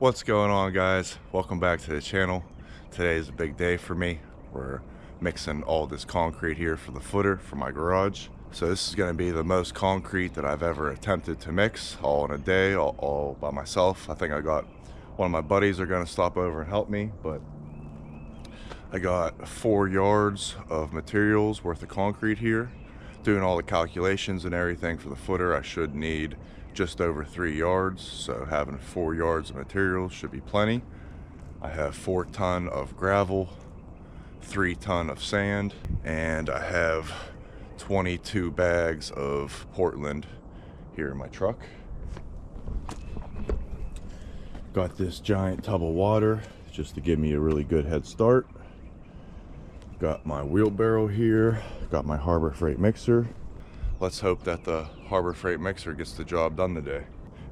What's going on, guys? Welcome back to the channel. Today is a big day for me. We're mixing all this concrete here for the footer for my garage. So this is going to be the most concrete that I've ever attempted to mix all in a day, all by myself. I think I got one of my buddies are going to stop over and help me, but I got 4 yards of materials worth of concrete here. Doing all the calculations and everything for the footer, I should need just over 3 yards, so having 4 yards of materials should be plenty. I have 4 ton of gravel, 3 ton of sand, and I have 22 bags of Portland here in my truck. Got this giant tub of water just to give me a really good head start. Got my wheelbarrow here, got my Harbor Freight mixer. Let's hope that the Harbor Freight mixer gets the job done today.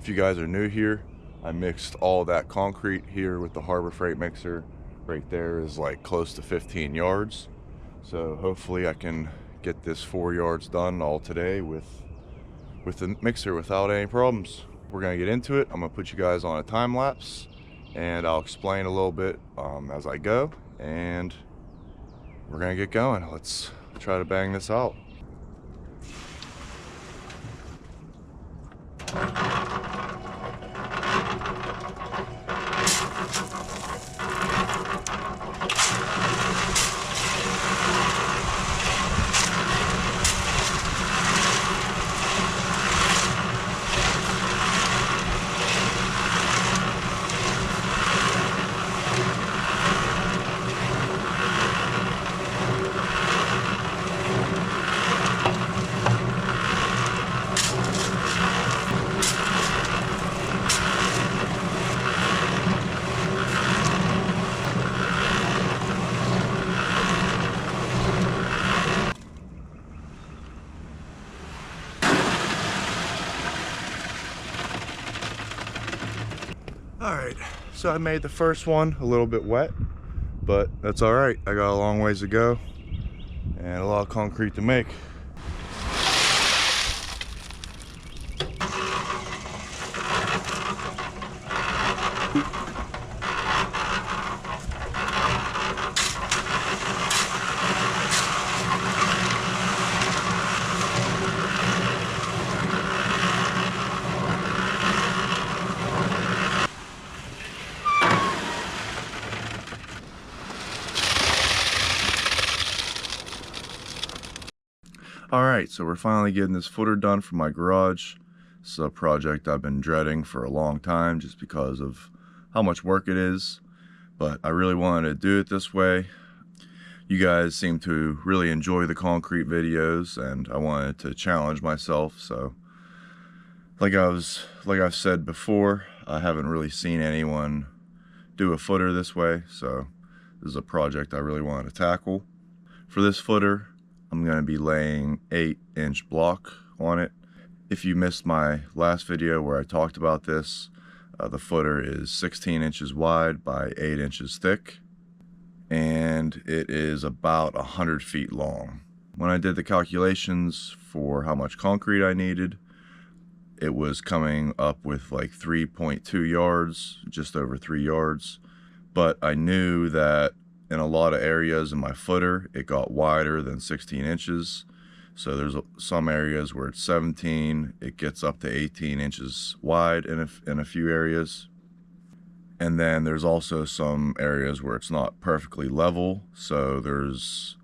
If you guys are new here, I mixed all that concrete here with the Harbor Freight mixer. Right there is like close to 15 yards. So hopefully I can get this 4 yards done all today with the mixer without any problems. We're gonna get into it. I'm gonna put you guys on a time lapse and I'll explain a little bit as I go, and we're gonna get going. Let's try to bang this out. Alright, so I made the first one a little bit wet, but that's alright. I got a long ways to go and a lot of concrete to make. Alright, so we're finally getting this footer done for my garage. This is a project I've been dreading for a long time just because of how much work it is, but I really wanted to do it this way. You guys seem to really enjoy the concrete videos and I wanted to challenge myself. So like I've said before, I haven't really seen anyone do a footer this way, so this is a project I really wanted to tackle. For this footer, I'm going to be laying 8-inch block on it. If you missed my last video where I talked about this, the footer is 16 inches wide by 8 inches thick, and it is about 100 feet long. When I did the calculations for how much concrete I needed, it was coming up with like 3.2 yards, just over 3 yards. But I knew that in a lot of areas in my footer, it got wider than 16 inches. So there's some areas where it's 17, it gets up to 18 inches wide in a few areas. And then there's also some areas where it's not perfectly level. So there's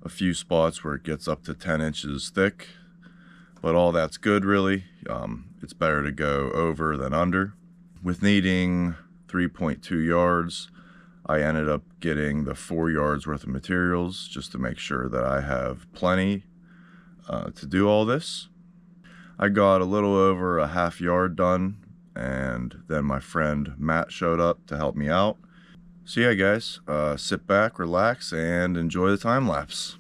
a few spots where it gets up to 10 inches thick, but all that's good really. It's better to go over than under. With needing 3.2 yards, I ended up getting the 4 yards worth of materials just to make sure that I have plenty to do all this. I got a little over a half yard done, and then my friend Matt showed up to help me out. So yeah guys, sit back, relax, and enjoy the time lapse.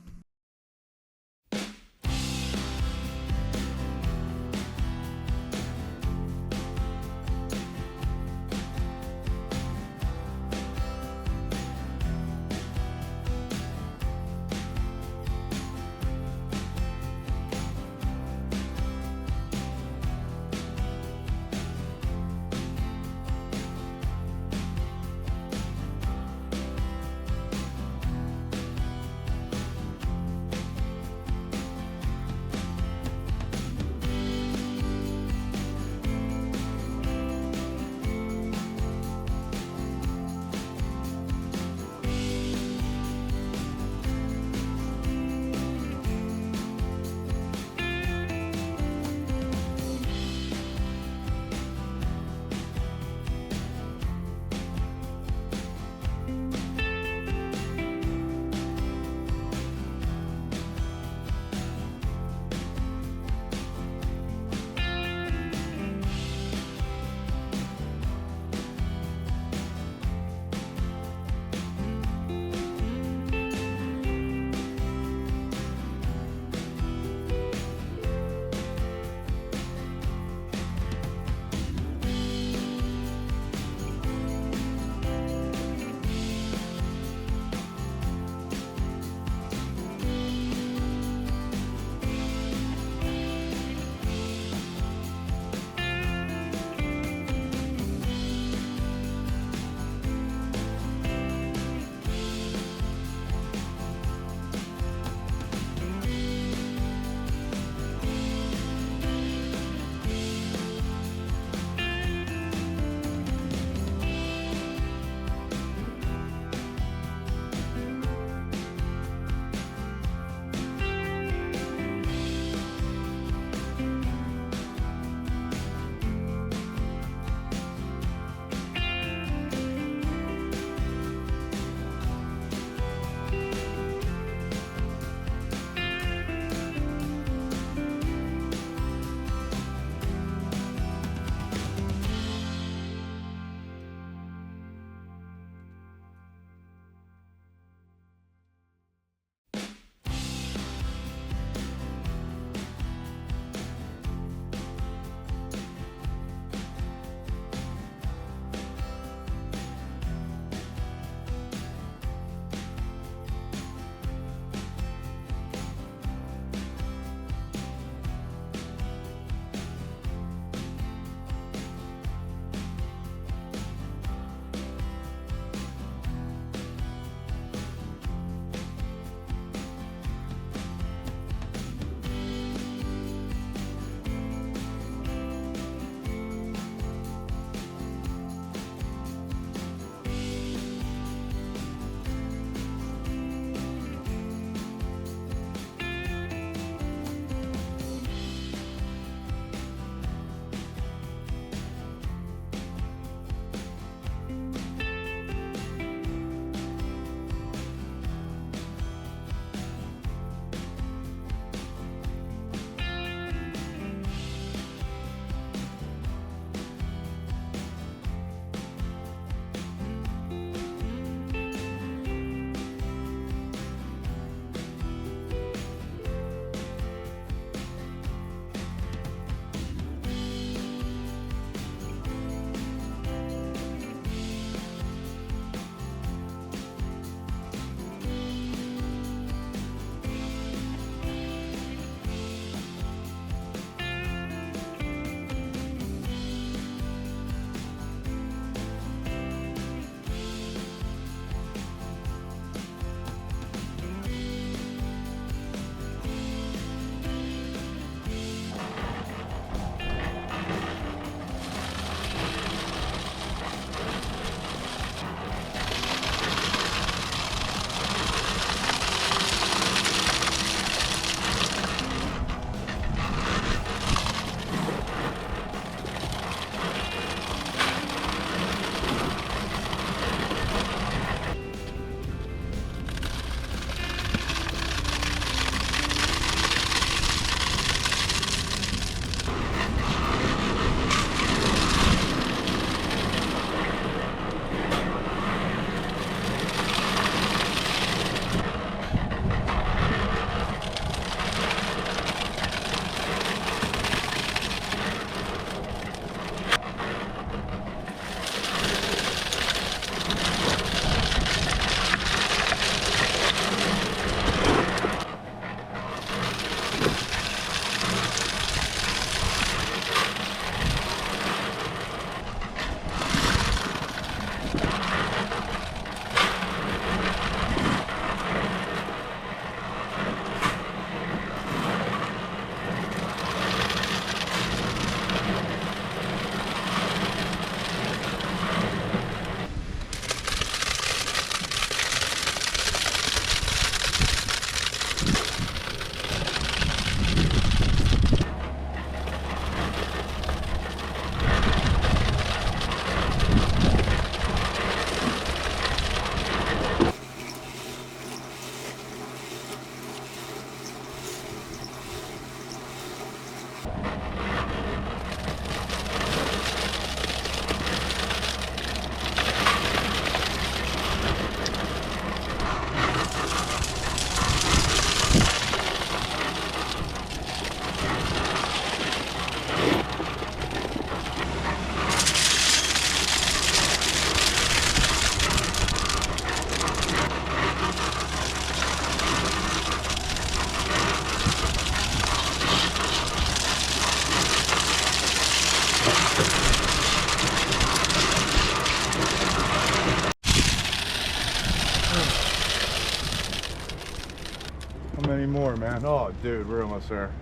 man. Oh, dude, we're almost there.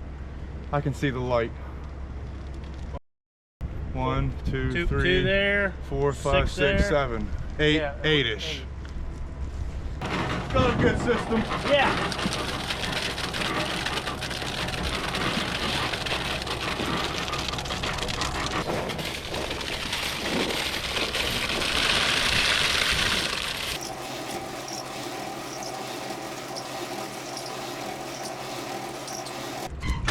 I can see the light. 1, 2, 3, two there, 4, 5, 6, there. 7, 8, Yeah, 8-ish. Got a good system. Yeah.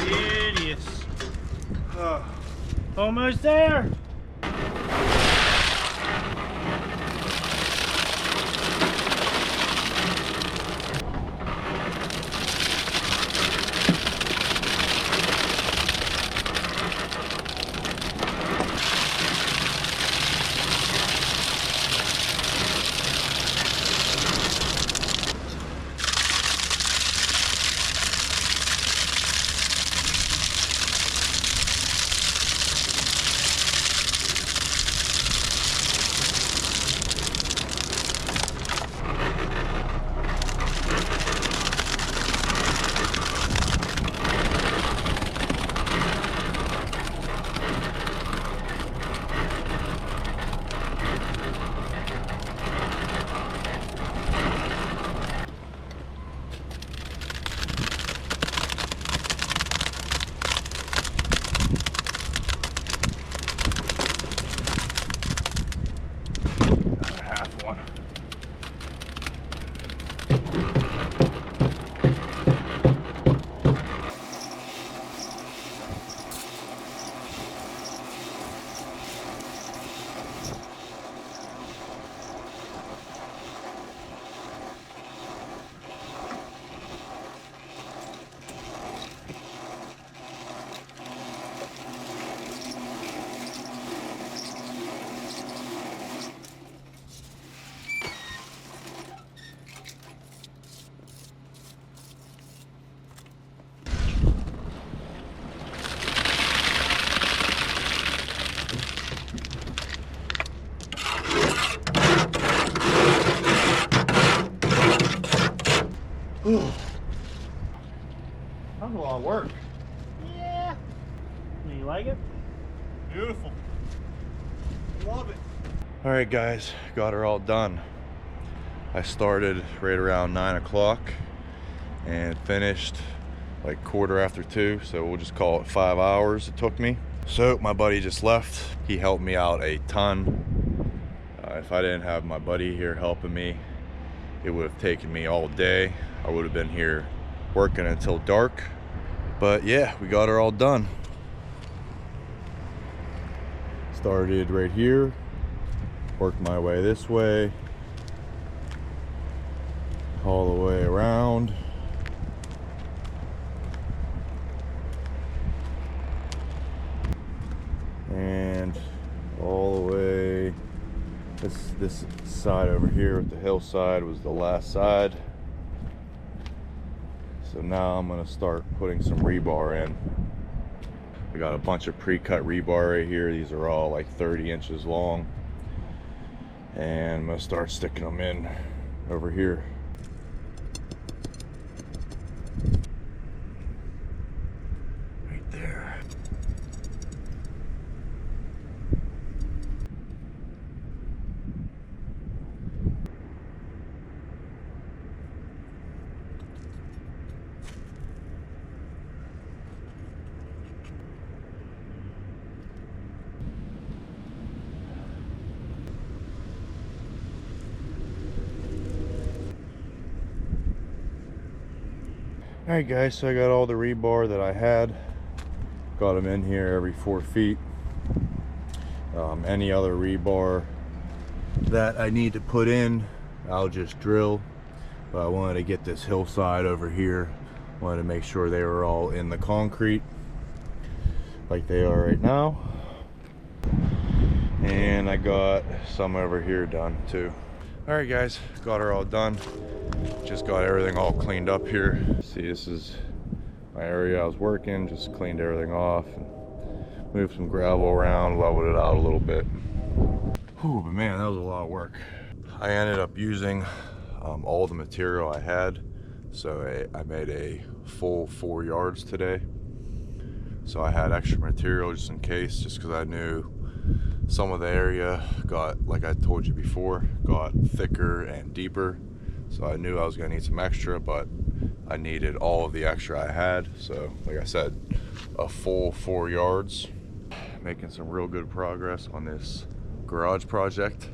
Idiots. Almost there. That's a lot of work. Yeah. You like it? Beautiful. Love it. All right, guys, got her all done. I started right around 9 o'clock and finished like 2:15, so we'll just call it 5 hours it took me. So my buddy just left. He helped me out a ton. If I didn't have my buddy here helping me, it would have taken me all day. I would have been here working until dark. But yeah, we got her all done. Started right here, worked my way this way, all the way around. And all the way, this side over here with the hillside was the last side. So now I'm gonna start putting some rebar in. I got a bunch of pre-cut rebar right here. These are all like 30 inches long. And I'm gonna start sticking them in over here. Right there. Alright guys, so I got all the rebar that I had. Got them in here every 4 feet. Any other rebar that I need to put in, I'll just drill. But I wanted to get this hillside over here. Wanted to make sure they were all in the concrete like they are right now. And I got some over here done too. Alright guys, got her all done. Just got everything all cleaned up here. See, this is my area I was working. Just cleaned everything off and moved some gravel around, leveled it out a little bit. Whew, but man, that was a lot of work. I ended up using all the material I had So I made a full 4 yards today. So I had extra material just in case, just because I knew some of the area got, like I told you before, got thicker and deeper. So I knew I was gonna need some extra, but I needed all of the extra I had. So like I said, a full 4 yards. Making some real good progress on this garage project.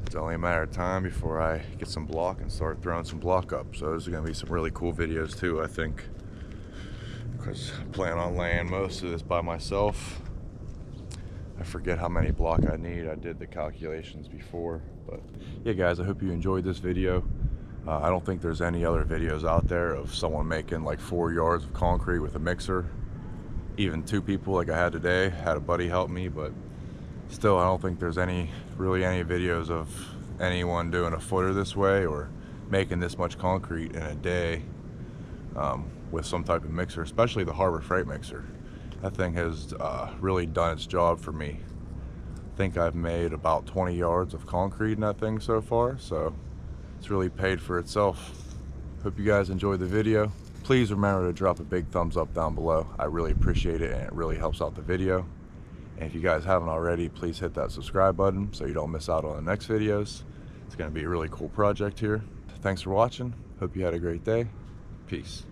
It's only a matter of time before I get some block and start throwing some block up. So those are gonna be some really cool videos too, I think, because I plan on laying most of this by myself. I forget how many block I need. I did the calculations before, but yeah guys, I hope you enjoyed this video. I don't think there's any other videos out there of someone making like 4 yards of concrete with a mixer. Even 2 people like I had today. Had a buddy help me, but still I don't think there's really any videos of anyone doing a footer this way or making this much concrete in a day with some type of mixer, especially the Harbor Freight mixer. That thing has really done its job for me. I think I've made about 20 yards of concrete in that thing so far, so it's really paid for itself. Hope you guys enjoyed the video. Please remember to drop a big thumbs up down below. I really appreciate it, and it really helps out the video. And if you guys haven't already, please hit that subscribe button so you don't miss out on the next videos. It's going to be a really cool project here. Thanks for watching. Hope you had a great day. Peace.